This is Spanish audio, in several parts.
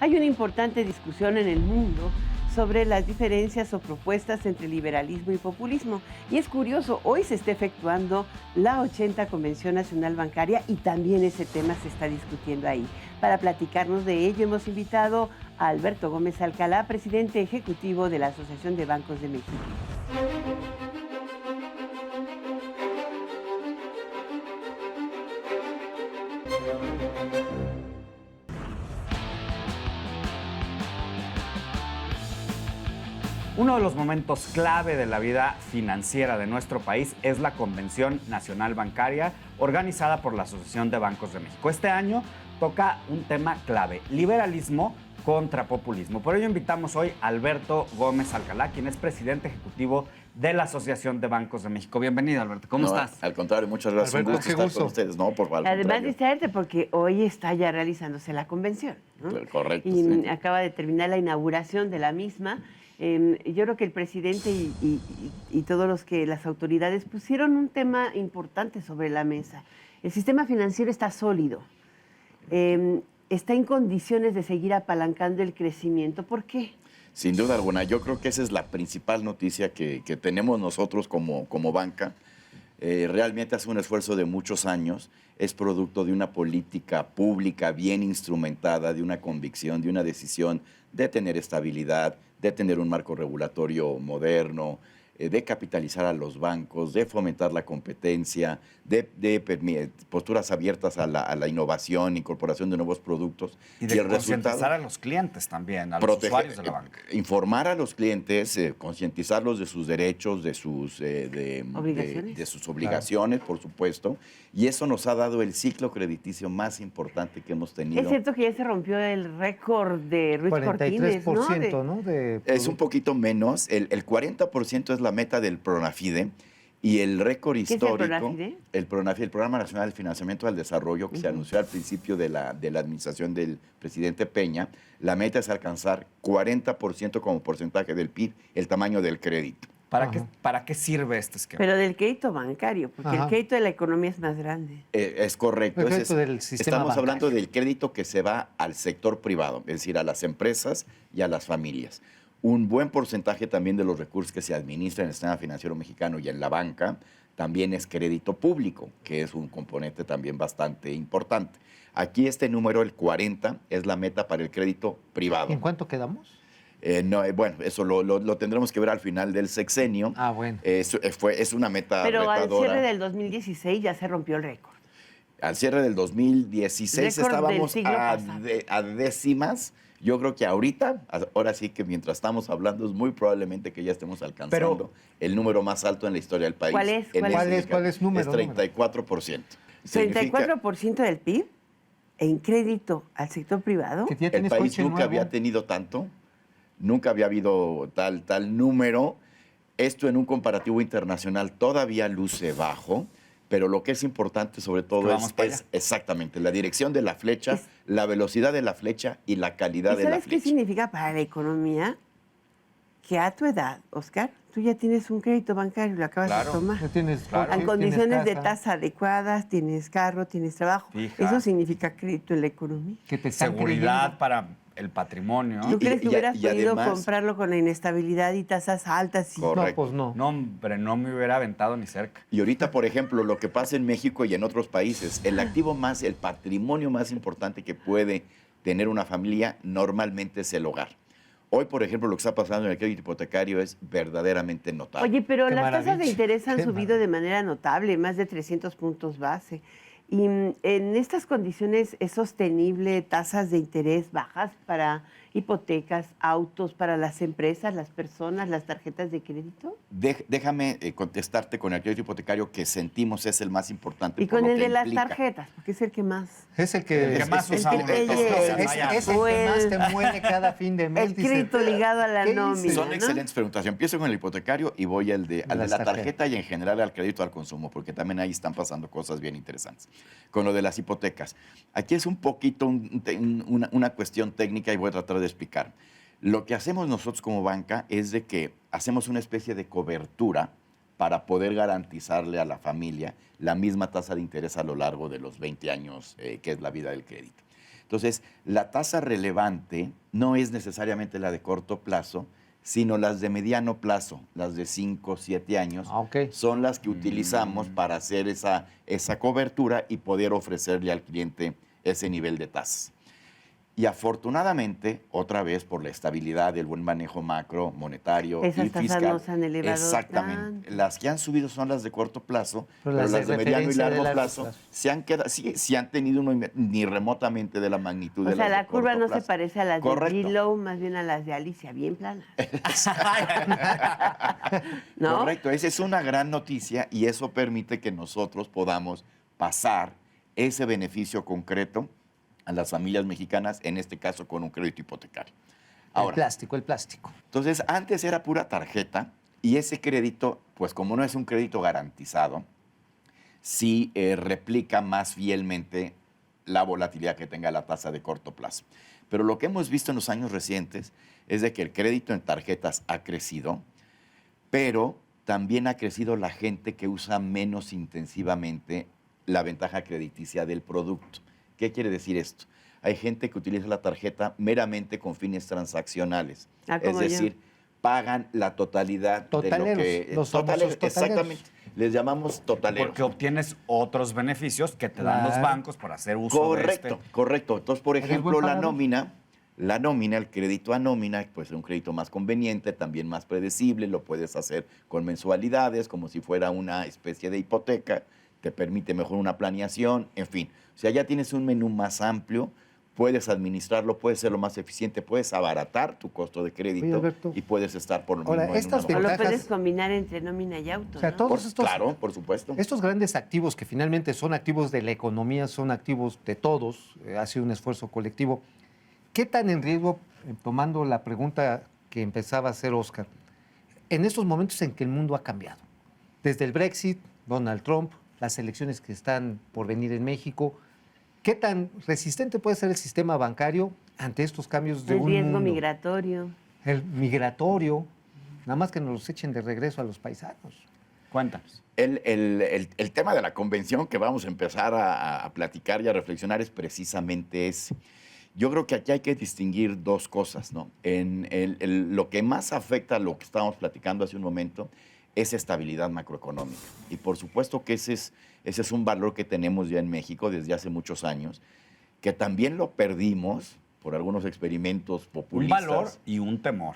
Hay una importante discusión en el mundo sobre las diferencias o propuestas entre liberalismo y populismo. Y es curioso, hoy se está efectuando la 80 Convención Nacional Bancaria y también ese tema se está discutiendo ahí. Para platicarnos de ello hemos invitado a Alberto Gómez Alcalá, presidente ejecutivo de la Asociación de Bancos de México. Uno de los momentos clave de la vida financiera de nuestro país es la Convención Nacional Bancaria, organizada por la Asociación de Bancos de México. Este año toca un tema clave: liberalismo contra populismo. Por ello invitamos hoy a Alberto Gómez Alcalá, quien es presidente ejecutivo de la Asociación de Bancos de México. Bienvenido, Alberto. ¿Cómo estás? Al contrario, muchas gracias. Alberto, un gusto estar con ustedes. No, por favor. Además de distraerte, porque hoy está ya realizándose la convención, ¿no? Correcto. Y sí. acaba de terminar la inauguración de la misma. Yo creo que el presidente y todos las autoridades pusieron un tema importante sobre la mesa. El sistema financiero está sólido, está en condiciones de seguir apalancando el crecimiento. ¿Por qué? Sin duda alguna, yo creo que esa es la principal noticia que tenemos nosotros como banca. Realmente hace un esfuerzo de muchos años, es producto de una política pública bien instrumentada, de una convicción, de una decisión de tener estabilidad, de tener un marco regulatorio moderno, de capitalizar a los bancos, de fomentar la competencia, de posturas abiertas a la innovación, incorporación de nuevos productos. Y de concientizar a los clientes también, a los usuarios de la banca. Informar a los clientes, concientizarlos de sus derechos, de sus obligaciones, por supuesto. Y eso nos ha dado el ciclo crediticio más importante que hemos tenido. Es cierto que ya se rompió el récord de Ruiz Cortines, 43%, ¿no? Es un poquito menos. El 40% es la meta del Pronafide. Y el récord histórico, ¿Qué es el Pronafide? El Pronafide, el Programa Nacional de Financiamiento al Desarrollo, que se anunció al principio de la administración del presidente Peña, la meta es alcanzar 40% como porcentaje del PIB, el tamaño del crédito. ¿Para qué sirve este esquema? Pero del crédito bancario, porque el crédito de la economía es más grande. Es correcto. El crédito del sistema estamos bancario. hablando del crédito que se va al sector privado, es decir, a las empresas y a las familias. Un buen porcentaje también de los recursos que se administran en el sistema financiero mexicano y en la banca también es crédito público, que es un componente también bastante importante. Aquí este número, el 40, es la meta para el crédito privado. ¿En cuánto quedamos? Bueno, eso lo tendremos que ver al final del sexenio. Ah, bueno. Es una meta Pero retadora. al cierre del 2016 ya se rompió el récord. Al cierre del 2016 Récord del estábamos siglo pasado. a décimas. Yo creo que ahora sí que mientras estamos hablando, es muy probablemente que ya estemos alcanzando el número más alto en la historia del país. ¿Cuál es? ¿Cuál es número? Es 34%. 34% del PIB en crédito al sector privado. Que ya El tienes país coche nunca nuevo. había tenido tanto, nunca había habido tal número. Esto en un comparativo internacional todavía luce bajo, pero lo que es importante sobre todo es exactamente la dirección de la flecha, la velocidad de la flecha y la calidad de la ¿Sabes qué flecha. significa para la economía? Que a tu edad, Oscar, tú ya tienes un crédito bancario, lo acabas de tomar. Ya tienes Claro. coche, En condiciones tienes de casa, tasa adecuadas, tienes carro, tienes trabajo. Fija. Eso significa crédito en la economía. que te están Seguridad creyendo. para el patrimonio. ¿Tú crees que hubieras y podido además- comprarlo con la inestabilidad y tasas altas? Correcto. No, pues no. No, hombre, no me hubiera aventado ni cerca. Y ahorita, por ejemplo, lo que pasa en México y en otros países, el patrimonio más importante que puede tener una familia normalmente es el hogar. Hoy, por ejemplo, lo que está pasando en el crédito hipotecario es verdaderamente notable. Oye, pero Qué las tasas de maravilla, interés han qué subido de manera notable, más de 300 puntos base. Y en estas condiciones, ¿es sostenible tasas de interés bajas para hipotecas, autos, para las empresas, las personas, las tarjetas de crédito? Déjame contestarte con el crédito hipotecario que sentimos es el más importante. Y por con lo el que de las implica. tarjetas, porque es el que más. Es el que, El que más es- usamos. el que es el O que más el- te muere cada fin de mes. El dice, crédito ligado a la ¿qué hice? nómina, Son ¿no? excelentes preguntas. Yo empiezo con el hipotecario y voy al de Las la tarjeta tarjetas. y en general al crédito al consumo, porque también ahí están pasando cosas bien interesantes. Con lo de las hipotecas. Aquí es un poquito una cuestión técnica y voy a tratar de explicar. Lo que hacemos nosotros como banca es de que hacemos una especie de cobertura para poder garantizarle a la familia la misma tasa de interés a lo largo de los 20 años que es la vida del crédito. Entonces, la tasa relevante no es necesariamente la de corto plazo, sino las de mediano plazo, las de 5, 7 años, son las que utilizamos para hacer esa cobertura y poder ofrecerle al cliente ese nivel de tasas. Y afortunadamente, otra vez por la estabilidad del buen manejo macro, monetario Esas y tasas fiscal. no se han elevado Exactamente. tanto. Las que han subido son las de corto plazo, Pero pero las de las de mediano y referencia de largo largo plazo plazo. se han quedado, sí han tenido ni remotamente de la magnitud O de sea, las de la curva corto no plazo. se parece a las Correcto. de G-Low, más bien a las de Alicia, bien planas. ¿No? Correcto, esa es una gran noticia y eso permite que nosotros podamos pasar ese beneficio concreto a las familias mexicanas, en este caso con un crédito hipotecario. El plástico. Entonces, antes era pura tarjeta y ese crédito, pues como no es un crédito garantizado, sí replica más fielmente la volatilidad que tenga la tasa de corto plazo. Pero lo que hemos visto en los años recientes es de que el crédito en tarjetas ha crecido, pero también ha crecido la gente que usa menos intensivamente la ventaja crediticia del producto. ¿Qué quiere decir esto? Hay gente que utiliza la tarjeta meramente con fines transaccionales. Ah, Es como yo. decir, pagan la totalidad Totaleros, de lo que... los famosos totaleros. Exactamente. Les llamamos totaleros. Porque obtienes otros beneficios que te dan los Claro. bancos por hacer uso Correcto, de este. correcto. Entonces, por ¿Eres ejemplo, buen la pagador? nómina, el crédito a nómina, pues es un crédito más conveniente, también más predecible, lo puedes hacer con mensualidades, como si fuera una especie de hipoteca, te permite mejor una planeación, en fin. O sea, ya tienes un menú más amplio, puedes administrarlo, puedes ser lo más eficiente, puedes abaratar tu costo de crédito. Oye, Alberto. Y puedes estar por lo Ahora, mismo en estas O una lo ventajas- puedes combinar entre nómina y auto, O sea, ¿no? todos estos, Claro, por supuesto. estos grandes activos que finalmente son activos de la economía, son activos de todos, ha sido un esfuerzo colectivo. ¿Qué tan en riesgo, tomando la pregunta que empezaba a hacer Oscar, en estos momentos en que el mundo ha cambiado? Desde el Brexit, Donald Trump, las elecciones que están por venir en México, ¿qué tan resistente puede ser el sistema bancario ante estos cambios de El un riesgo mundo? migratorio. El migratorio, nada más que nos los echen de regreso a los paisanos. Cuéntanos. El tema de la convención que vamos a empezar a platicar y a reflexionar es precisamente ese. Yo creo que aquí hay que distinguir dos cosas, ¿no? Lo que más afecta a lo que estábamos platicando hace un momento es estabilidad macroeconómica. Y por supuesto que ese es un valor que tenemos ya en México desde hace muchos años, que también lo perdimos por algunos experimentos Un populistas. valor y un temor.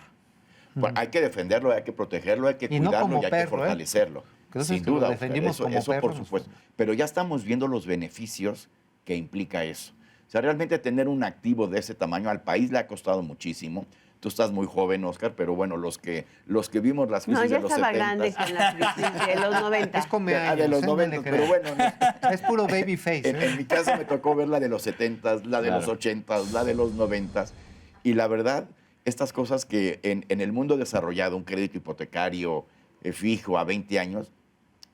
Pues hay que defenderlo, hay que protegerlo, hay que Y no cuidarlo como y hay perro, que fortalecerlo. Que eso Sin es que lo duda, defendimos Oscar, como eso por perros. supuesto. Pero ya estamos viendo los beneficios que implica eso. O sea, realmente tener un activo de ese tamaño al país le ha costado muchísimo. Tú estás muy joven, Oscar, pero bueno, los que vimos las crisis No, ya de los estaba 70. grande con la crisis de los 90. Es come de años, los no le 90, creas. pero bueno, no. Es puro baby face. En mi caso me tocó ver la de los 70, la de Claro. los 80, la de los 90. Y la verdad, estas cosas que en el mundo desarrollado, un crédito hipotecario fijo a 20 años,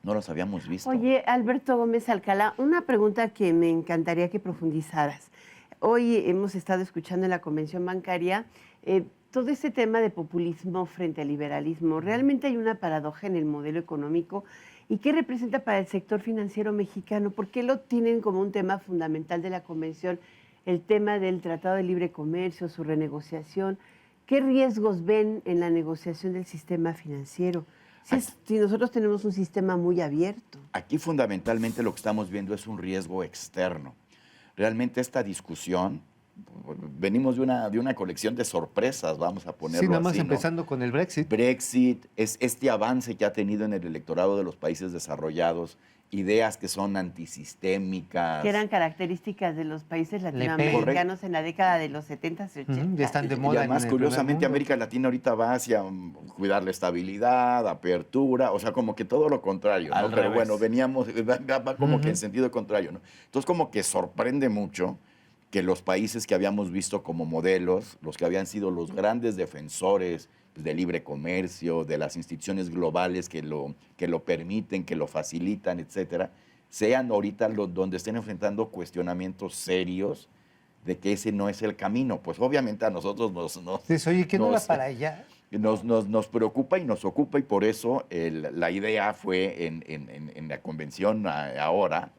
no los habíamos visto. Oye, Alberto Gómez Alcalá, una pregunta que me encantaría que profundizaras. Hoy hemos estado escuchando en la Convención Bancaria todo este tema de populismo frente al liberalismo. ¿Realmente hay una paradoja en el modelo económico? ¿Y qué representa para el sector financiero mexicano? ¿Por qué lo tienen como un tema fundamental de la Convención, el tema del Tratado de Libre Comercio, su renegociación? ¿Qué riesgos ven en la negociación del sistema financiero? Si nosotros tenemos un sistema muy abierto. Aquí fundamentalmente lo que estamos viendo es un riesgo externo. Realmente esta discusión, venimos de una colección de sorpresas, vamos a ponerlo Sí, nada más así, ¿no? empezando con el Brexit. Brexit, es este avance que ha tenido en el electorado de los países desarrollados, ideas que son antisistémicas. Que eran características de los países latinoamericanos en la década de los 70s y 80s. Ya están de Y moda. además, en el curiosamente, primer mundo. América Latina ahorita va hacia cuidar la estabilidad, apertura, o sea, como que todo lo contrario, ¿no? Al Pero revés. bueno, va como que en sentido contrario, ¿no? Entonces, como que sorprende mucho que los países que habíamos visto como modelos, los que habían sido los grandes defensores de libre comercio, de las instituciones globales que lo permiten, que lo facilitan, etcétera, sean ahorita donde estén enfrentando cuestionamientos serios de que ese no es el camino. Pues obviamente a nosotros Dices, oye, ¿qué no va nos- para allá? nos preocupa y nos ocupa, y por eso la idea fue en la convención ahora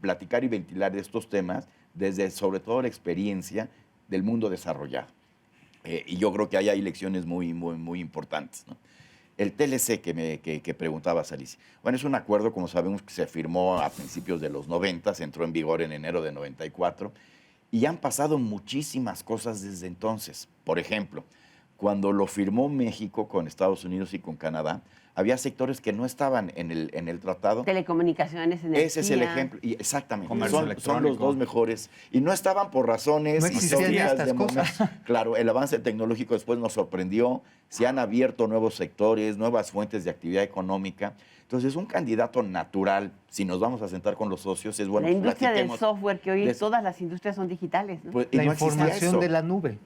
platicar y ventilar estos temas desde sobre todo la experiencia del mundo desarrollado. Y yo creo que ahí hay lecciones muy, muy, muy importantes, ¿no? El TLC que preguntabas, Alicia. Bueno, es un acuerdo, como sabemos, que se firmó a principios de los 90, entró en vigor en enero de 94, y han pasado muchísimas cosas desde entonces. Por ejemplo, cuando lo firmó México con Estados Unidos y con Canadá, había sectores que no estaban en el tratado. Telecomunicaciones, energía. Ese es el ejemplo, y exactamente. Comercio Son los electrónico. dos mejores. Y no estaban por razones No existían históricas estas de momento. cosas. Claro, el avance tecnológico después nos sorprendió. Se han abierto nuevos sectores, nuevas fuentes de actividad económica. Entonces, un candidato natural, si nos vamos a sentar con los socios, es bueno. La industria del platiquemos software, que hoy de- todas las industrias son digitales, ¿no? Pues, y La no existía información eso. de la nube.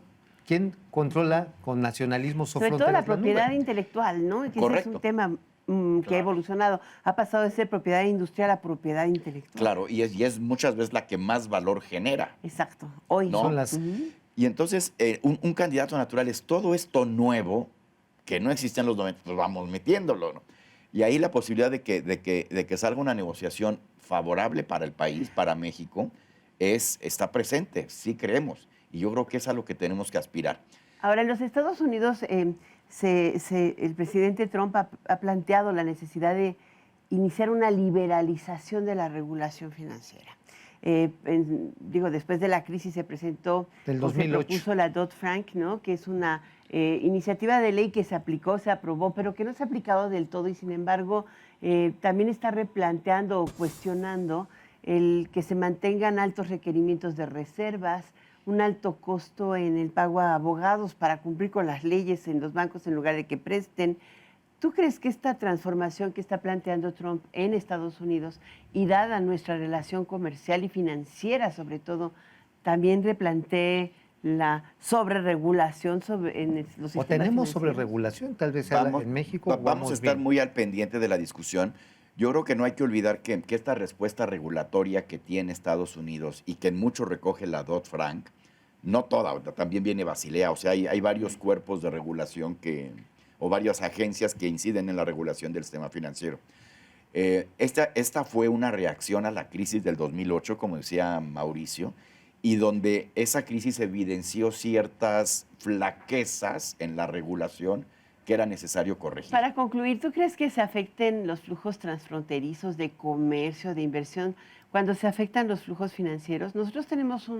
¿Quién controla con nacionalismo Sobre todo la nube? propiedad intelectual, ¿no? Que ese es Correcto. un tema que ha Claro. evolucionado. Ha pasado de ser propiedad industrial a propiedad intelectual. Claro, y es muchas veces la que más valor genera. Exacto. Hoy. No. Son las Ujú. Y entonces, un candidato natural es todo esto nuevo que no existía en los 90, pues vamos metiéndolo, ¿no? Y ahí la posibilidad de que salga una negociación favorable para el país, para México, está presente, sí creemos. Y yo creo que es a lo que tenemos que aspirar. Ahora, en los Estados Unidos, el presidente Trump ha planteado la necesidad de iniciar una liberalización de la regulación financiera. Después de la crisis se presentó, Del o se 2008. propuso la Dodd-Frank, ¿no? Que es una iniciativa de ley que se aplicó, se aprobó, pero que no se ha aplicado del todo y sin embargo también está replanteando o cuestionando el que se mantengan altos requerimientos de reservas, un alto costo en el pago a abogados para cumplir con las leyes en los bancos en lugar de que presten. ¿Tú crees que esta transformación que está planteando Trump en Estados Unidos y dada nuestra relación comercial y financiera sobre todo, también replantee la sobreregulación en los sistemas O tenemos financieros? sobreregulación, tal vez sea en México. Vamos a estar muy al pendiente de la discusión. Yo creo que no hay que olvidar que esta respuesta regulatoria que tiene Estados Unidos y que en mucho recoge la Dodd-Frank, no toda, también viene Basilea, o sea, hay varios cuerpos de regulación o varias agencias que inciden en la regulación del sistema financiero. Esta fue una reacción a la crisis del 2008, como decía Mauricio, y donde esa crisis evidenció ciertas flaquezas en la regulación que era necesario corregir. Para concluir, ¿tú crees que se afecten los flujos transfronterizos de comercio, de inversión, cuando se afectan los flujos financieros? Nosotros tenemos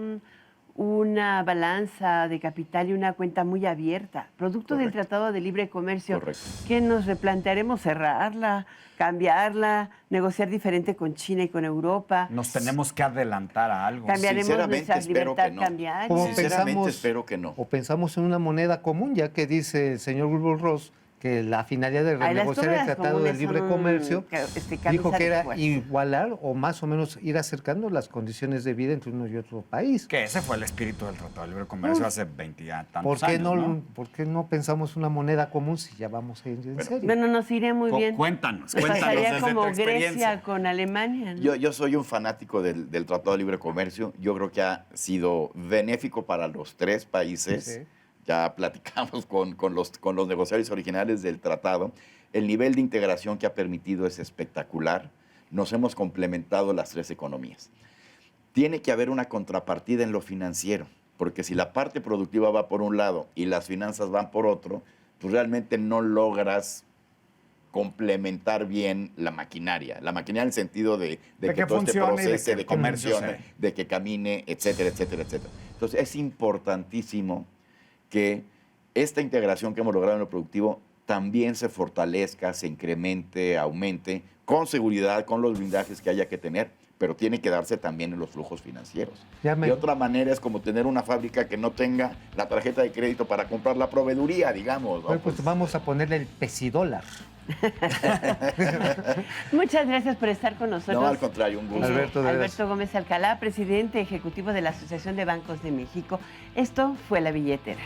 una balanza de capital y una cuenta muy abierta, producto del Correcto. Tratado de Libre Comercio, Correcto. que nos replantearemos cerrarla, cambiarla, negociar diferente con China y con Europa. Nos tenemos que adelantar a algo. Cambiaremos Sinceramente, nuestra espero libertad que no. cambiaria. Como Sinceramente, pensamos- espero que no. O pensamos en una moneda común, ya que dice el señor Wilbur Ross que la finalidad de Ay, las renegociar el cúpulas Tratado de comunes Libre son, Comercio camisa dijo que de era fuerza. igualar o más o menos ir acercando las condiciones de vida entre uno y otro país. Que ese fue el espíritu del Tratado de Libre Comercio hace 20 y tantos ¿Por qué, años, ¿Por qué no pensamos una moneda común si ya vamos a ir en serio? Bueno, nos iría muy bien. Cuéntanos Pasaría desde como tu experiencia. Grecia con Alemania, ¿no? Yo soy un fanático del Tratado de Libre Comercio. Yo creo que ha sido benéfico para los tres países. Sí. Ya platicamos con los negociadores originales del tratado. El nivel de integración que ha permitido es espectacular. Nos hemos complementado las tres economías. Tiene que haber una contrapartida en lo financiero, porque si la parte productiva va por un lado y las finanzas van por otro, pues realmente no logras complementar bien la maquinaria. La maquinaria en el sentido de De que que todo este funcione y de procese, que el de que comercio funcione, se- de que camine, etcétera, etcétera, etcétera. Entonces es importantísimo que esta integración que hemos logrado en lo productivo también se fortalezca, se incremente, aumente, con seguridad, con los blindajes que haya que tener, pero tiene que darse también en los flujos financieros. De otra manera es como tener una fábrica que no tenga la tarjeta de crédito para comprar la proveeduría, digamos, ¿no? Bueno, pues vamos a ponerle el pesidólar. Muchas gracias por estar con nosotros. No, al contrario, un gusto. Alberto, de veras. Alberto Gómez Alcalá, presidente ejecutivo de la Asociación de Bancos de México. Esto fue La Billetera.